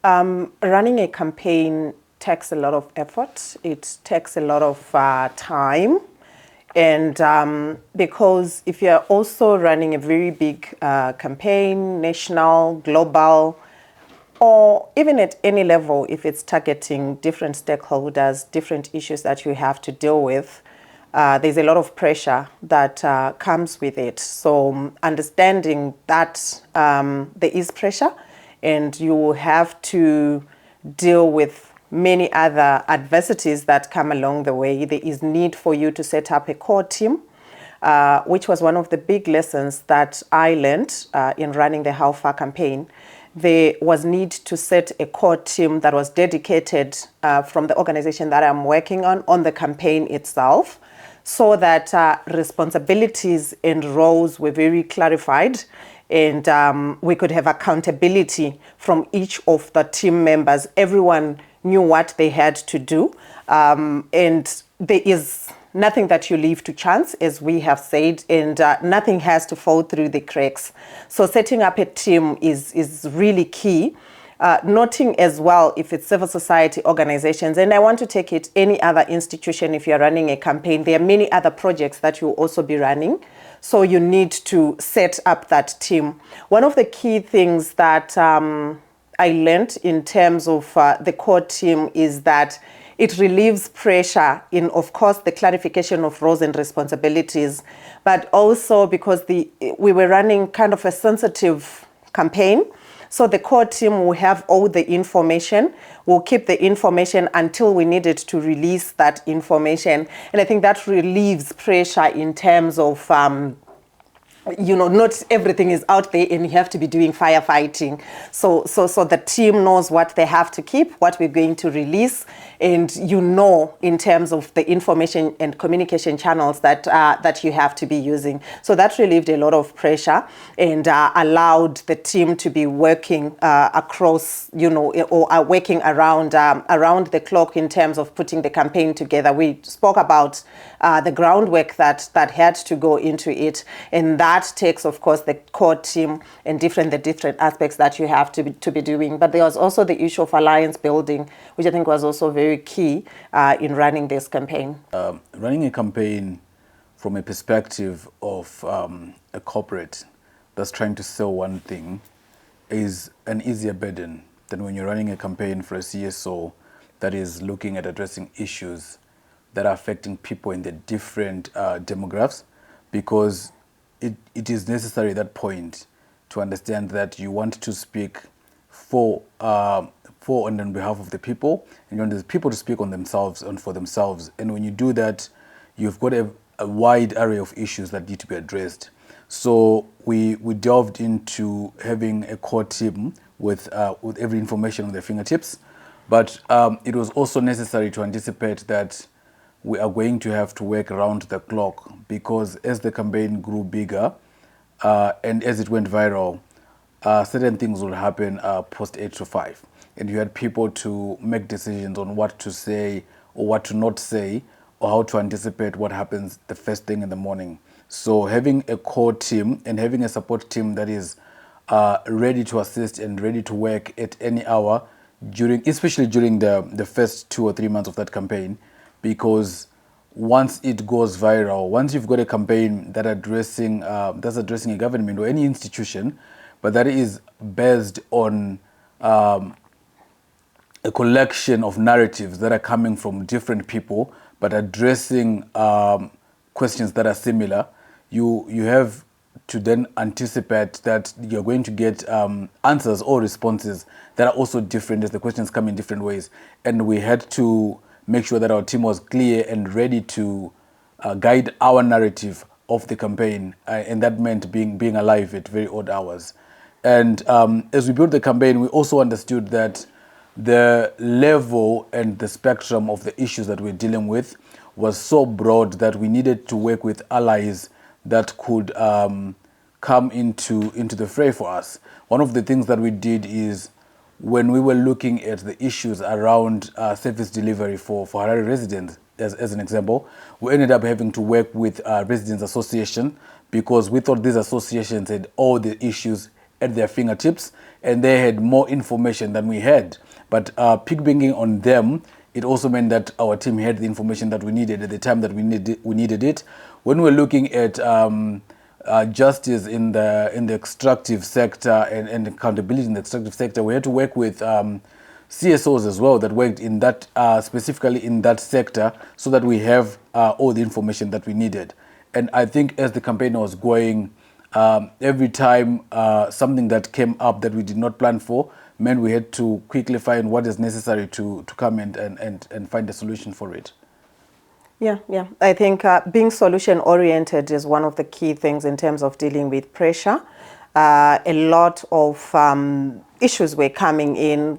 Running a campaign takes a lot of effort. It takes a lot of time. And because if you're also running a very big campaign, national, global, or even at any level, if it's targeting different stakeholders, different issues that you have to deal with, there's a lot of pressure that comes with it. So understanding that there is pressure and you have to deal with many other adversities that come along the way, there is need for you to set up a core team, which was one of the big lessons that I learned in running the How Far campaign. There was need to set a core team that was dedicated from the organization that I'm working on the campaign itself, so that responsibilities and roles were very clarified, and we could have accountability from each of the team members. Everyone knew what they had to do, and there is nothing that you leave to chance, as we have said, and nothing has to fall through the cracks. So setting up a team is really key. Noting as well if it's civil society organizations, and I want to take it any other institution. If you're running a campaign, there are many other projects that you'll also be running. So you need to set up that team. One of the key things that I learned in terms of the core team is that it relieves pressure in, of course, the clarification of roles and responsibilities, but also because we were running kind of a sensitive campaign. So the core team will have all the information. We'll keep the information until we needed to release that information. And I think that relieves pressure in terms of not everything is out there and you have to be doing firefighting. So the team knows what they have to keep, what we're going to release, and in terms of the information and communication channels that you have to be using. So that relieved a lot of pressure and allowed the team to be working across, or working around the clock in terms of putting the campaign together. We spoke about the groundwork that had to go into it, and that takes, of course, the core team and the different aspects that you have to be doing. But there was also the issue of alliance building, which I think was also very key in running this campaign. Running a campaign from a perspective of a corporate that's trying to sell one thing is an easier burden than when you're running a campaign for a CSO that is looking at addressing issues that are affecting people in the different demographics, because it is necessary at that point to understand that you want to speak for and on behalf of the people, and you want the people to speak on themselves and for themselves. And when you do that, you've got a wide array of issues that need to be addressed. So we delved into having a core team with every information on their fingertips, but it was also necessary to anticipate that we are going to have to work around the clock, because as the campaign grew bigger and as it went viral, certain things will happen post 8 to 5. And you had people to make decisions on what to say or what to not say, or how to anticipate what happens the first thing in the morning. So having a core team and having a support team that is ready to assist and ready to work at any hour, especially during the first 2 or 3 months of that campaign, because once it goes viral, once you've got a campaign that's addressing a government or any institution, but that is based on a collection of narratives that are coming from different people, but addressing questions that are similar, you have to then anticipate that you're going to get answers or responses that are also different as the questions come in different ways. And we had to make sure that our team was clear and ready to guide our narrative of the campaign, and that meant being alive at very odd hours. And as we built the campaign, we also understood that the level and the spectrum of the issues that we're dealing with was so broad that we needed to work with allies that could come into the fray for us. One of the things that we did is, when we were looking at the issues around service delivery for Harare residents, as an example, we ended up having to work with Residents Association, because we thought these associations had all the issues at their fingertips, and they had more information than we had. But piggybacking on them, it also meant that our team had the information that we needed at the time that we needed it. When we're looking at justice in the extractive sector and accountability in the extractive sector, we had to work with CSOs as well that worked in that specifically in that sector, so that we have all the information that we needed. And I think as the campaign was going, every time something that came up that we did not plan for meant we had to quickly find what is necessary to come and find a solution for it. Yeah. I think being solution-oriented is one of the key things in terms of dealing with pressure. A lot of issues were coming in,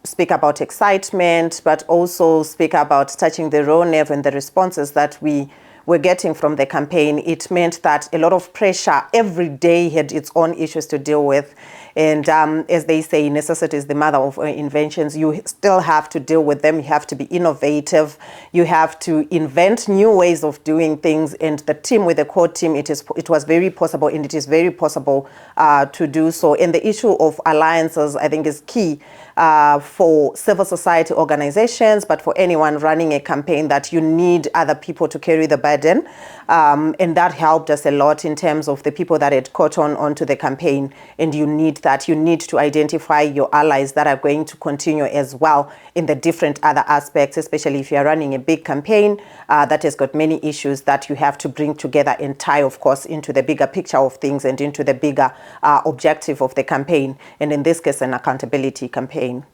speak about excitement, but also speak about touching the raw nerve and the responses that we were getting from the campaign. It meant that a lot of pressure every day had its own issues to deal with. And as they say, necessity is the mother of inventions. You still have to deal with them. You have to be innovative. You have to invent new ways of doing things. And the team, with the core team, it was very possible, and it is very possible to do so. And the issue of alliances, I think, is key for civil society organizations, but for anyone running a campaign, that you need other people to carry the burden. And that helped us a lot in terms of the people that had caught onto the campaign. And you need that. You need to identify your allies that are going to continue as well in the different other aspects, especially if you're running a big campaign that has got many issues that you have to bring together and tie, of course, into the bigger picture of things and into the bigger objective of the campaign. And in this case, an accountability campaign.